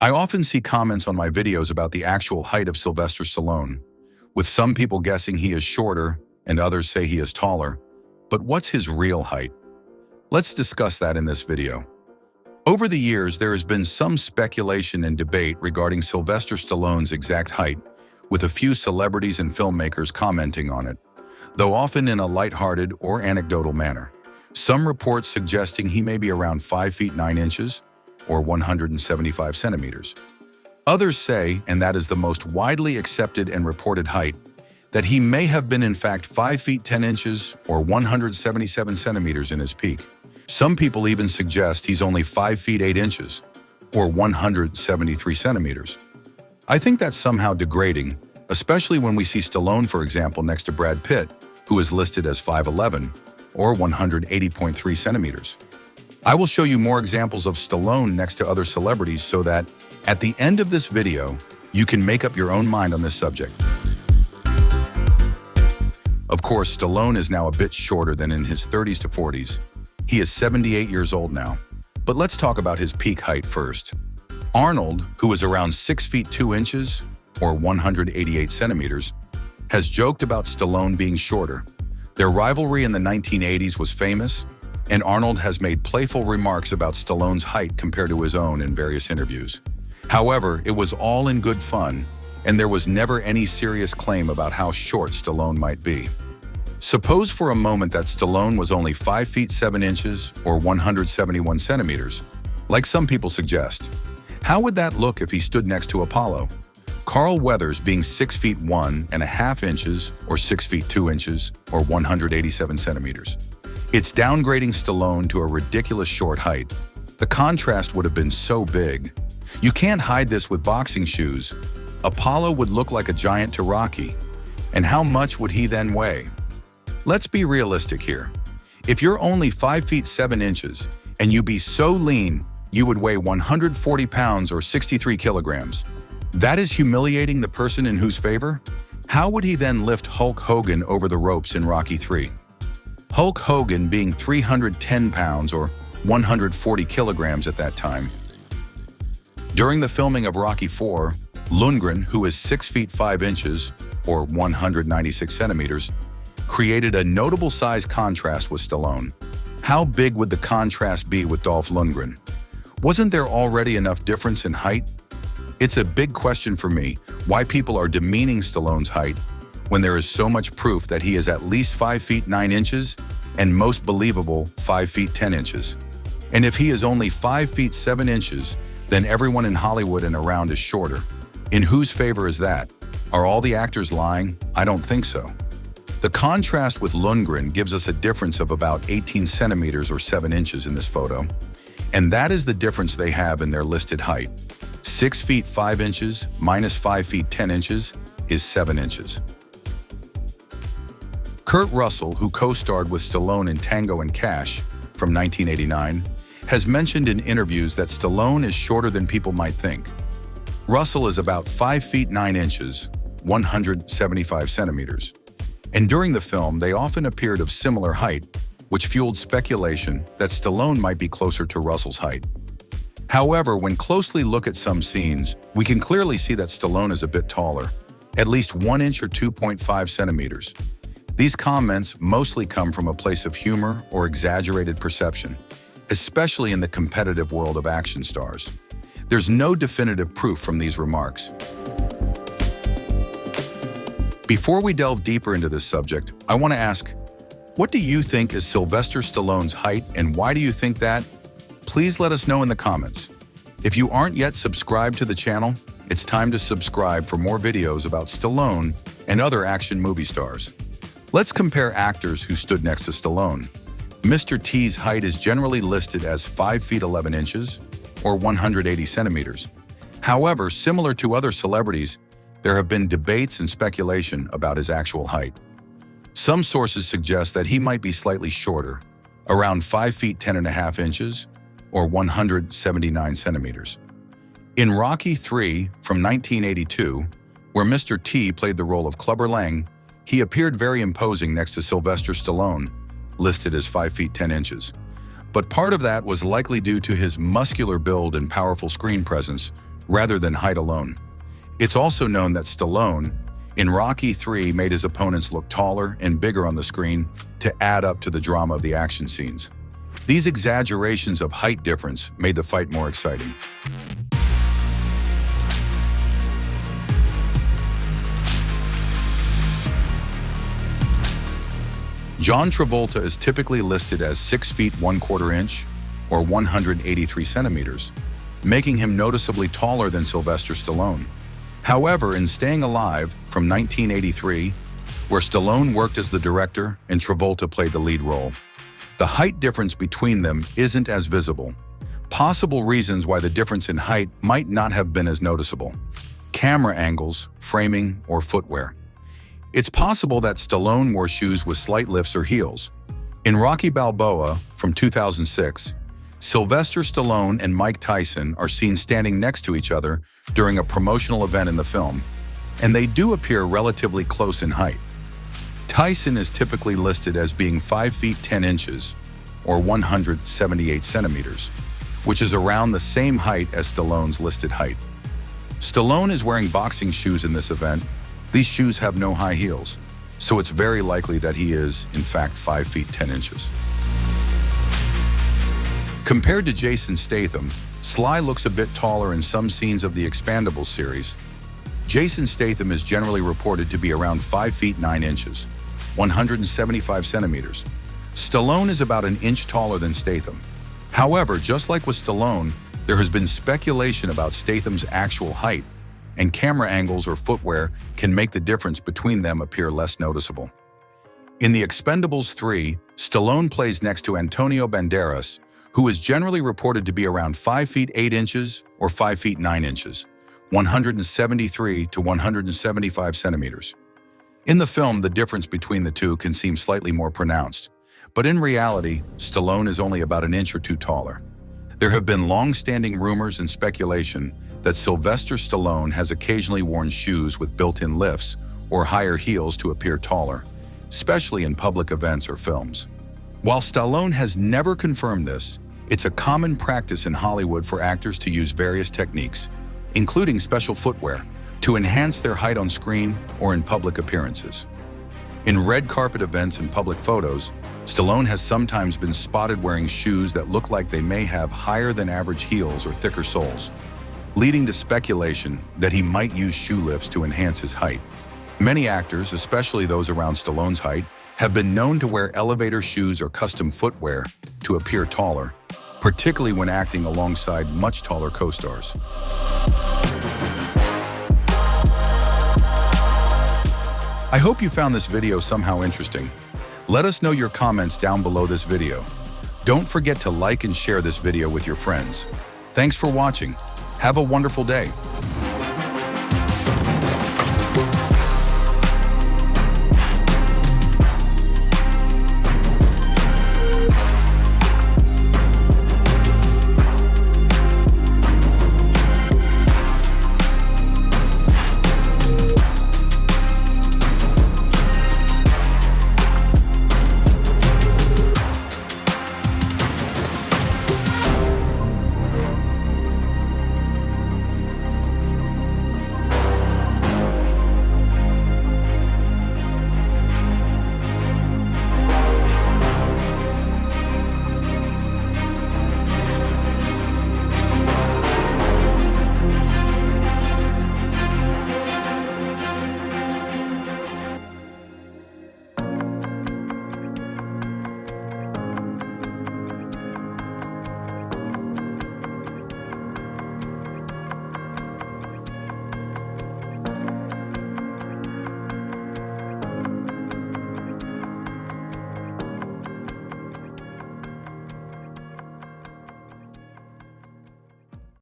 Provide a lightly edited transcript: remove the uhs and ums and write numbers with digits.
I often see comments on my videos about the actual height of Sylvester Stallone, with some people guessing he is shorter and others say he is taller. But what's his real height? Let's discuss that in this video. Over the years, there has been some speculation and debate regarding Sylvester Stallone's exact height, with a few celebrities and filmmakers commenting on it, though often in a lighthearted or anecdotal manner. Some reports suggesting he may be around 5 feet 9 inches, or 175 centimeters. Others say, and that is the most widely accepted and reported height, that he may have been in fact 5 feet 10 inches or 177 centimeters in his peak. Some people even suggest he's only 5 feet 8 inches or 173 centimeters. I think that's somehow degrading, especially when we see Stallone, for example, next to Brad Pitt, who is listed as 5'11 or 180.3 centimeters. I will show you more examples of Stallone next to other celebrities so that, at the end of this video, you can make up your own mind on this subject. Of course, Stallone is now a bit shorter than in his 30s to 40s. He is 78 years old now. But let's talk about his peak height first. Arnold, who is around 6 feet 2 inches, or 188 centimeters, has joked about Stallone being shorter. Their rivalry in the 1980s was famous, and Arnold has made playful remarks about Stallone's height compared to his own in various interviews. However, it was all in good fun, and there was never any serious claim about how short Stallone might be. Suppose for a moment that Stallone was only 5 feet 7 inches or 171 centimeters, like some people suggest. How would that look if he stood next to Apollo? Carl Weathers being 6 feet 1.5 inches or 6 feet 2 inches or 187 centimeters. It's downgrading Stallone to a ridiculous short height. The contrast would have been so big. You can't hide this with boxing shoes. Apollo would look like a giant to Rocky. And how much would he then weigh? Let's be realistic here. If you're only 5 feet 7 inches and you be so lean, you would weigh 140 pounds or 63 kilograms. That is humiliating the person in whose favor? How would he then lift Hulk Hogan over the ropes in Rocky III? Hulk Hogan being 310 pounds or 140 kilograms at that time. During the filming of Rocky IV, Lundgren, who is 6 feet 5 inches or 196 centimeters, created a notable size contrast with Stallone. How big would the contrast be with Dolph Lundgren? Wasn't there already enough difference in height? It's a big question for me why people are demeaning Stallone's height when there is so much proof that he is at least 5 feet 9 inches and most believable 5 feet 10 inches. And if he is only 5 feet 7 inches, then everyone in Hollywood and around is shorter. In whose favor is that? Are all the actors lying? I don't think so. The contrast with Lundgren gives us a difference of about 18 centimeters or 7 inches in this photo. And that is the difference they have in their listed height. 6 feet 5 inches minus 5 feet 10 inches is 7 inches. Kurt Russell, who co-starred with Stallone in Tango and Cash from 1989, has mentioned in interviews that Stallone is shorter than people might think. Russell is about 5 feet 9 inches, 175 centimeters. And during the film, they often appeared of similar height, which fueled speculation that Stallone might be closer to Russell's height. However, when closely look at some scenes, we can clearly see that Stallone is a bit taller, at least 1 inch or 2.5 centimeters. These comments mostly come from a place of humor or exaggerated perception, especially in the competitive world of action stars. There's no definitive proof from these remarks. Before we delve deeper into this subject, I want to ask, what do you think is Sylvester Stallone's height and why do you think that? Please let us know in the comments. If you aren't yet subscribed to the channel, it's time to subscribe for more videos about Stallone and other action movie stars. Let's compare actors who stood next to Stallone. Mr. T's height is generally listed as 5 feet 11 inches or 180 centimeters. However, similar to other celebrities, there have been debates and speculation about his actual height. Some sources suggest that he might be slightly shorter, around 5 feet 10.5 inches or 179 centimeters. In Rocky III from 1982, where Mr. T played the role of Clubber Lang, he appeared very imposing next to Sylvester Stallone, listed as 5 feet 10 inches. But part of that was likely due to his muscular build and powerful screen presence, rather than height alone. It's also known that Stallone, in Rocky III, made his opponents look taller and bigger on the screen to add up to the drama of the action scenes. These exaggerations of height difference made the fight more exciting. John Travolta is typically listed as 6 feet 1/4 inch or 183 centimeters, making him noticeably taller than Sylvester Stallone. However, in Staying Alive from 1983, where Stallone worked as the director and Travolta played the lead role, the height difference between them isn't as visible. Possible reasons why the difference in height might not have been as noticeable: camera angles, framing, or footwear. It's possible that Stallone wore shoes with slight lifts or heels. In Rocky Balboa from 2006, Sylvester Stallone and Mike Tyson are seen standing next to each other during a promotional event in the film, and they do appear relatively close in height. Tyson is typically listed as being 5 feet 10 inches, or 178 centimeters, which is around the same height as Stallone's listed height. Stallone is wearing boxing shoes in this event. These shoes have no high heels, so it's very likely that he is, in fact, 5 feet 10 inches. Compared to Jason Statham, Sly looks a bit taller in some scenes of the Expendables series. Jason Statham is generally reported to be around 5 feet 9 inches, 175 centimeters. Stallone is about an inch taller than Statham. However, just like with Stallone, there has been speculation about Statham's actual height, and camera angles or footwear can make the difference between them appear less noticeable. In The Expendables 3, Stallone plays next to Antonio Banderas, who is generally reported to be around 5 feet 8 inches or 5 feet 9 inches, 173 to 175 centimeters. In the film, the difference between the two can seem slightly more pronounced, but in reality, Stallone is only about an inch or two taller. There have been long-standing rumors and speculation that Sylvester Stallone has occasionally worn shoes with built-in lifts or higher heels to appear taller, especially in public events or films. While Stallone has never confirmed this, it's a common practice in Hollywood for actors to use various techniques, including special footwear, to enhance their height on screen or in public appearances. In red carpet events and public photos, Stallone has sometimes been spotted wearing shoes that look like they may have higher than average heels or thicker soles, leading to speculation that he might use shoe lifts to enhance his height. Many actors, especially those around Stallone's height, have been known to wear elevator shoes or custom footwear to appear taller, particularly when acting alongside much taller co-stars. I hope you found this video somehow interesting. Let us know your comments down below this video. Don't forget to like and share this video with your friends. Thanks for watching. Have a wonderful day.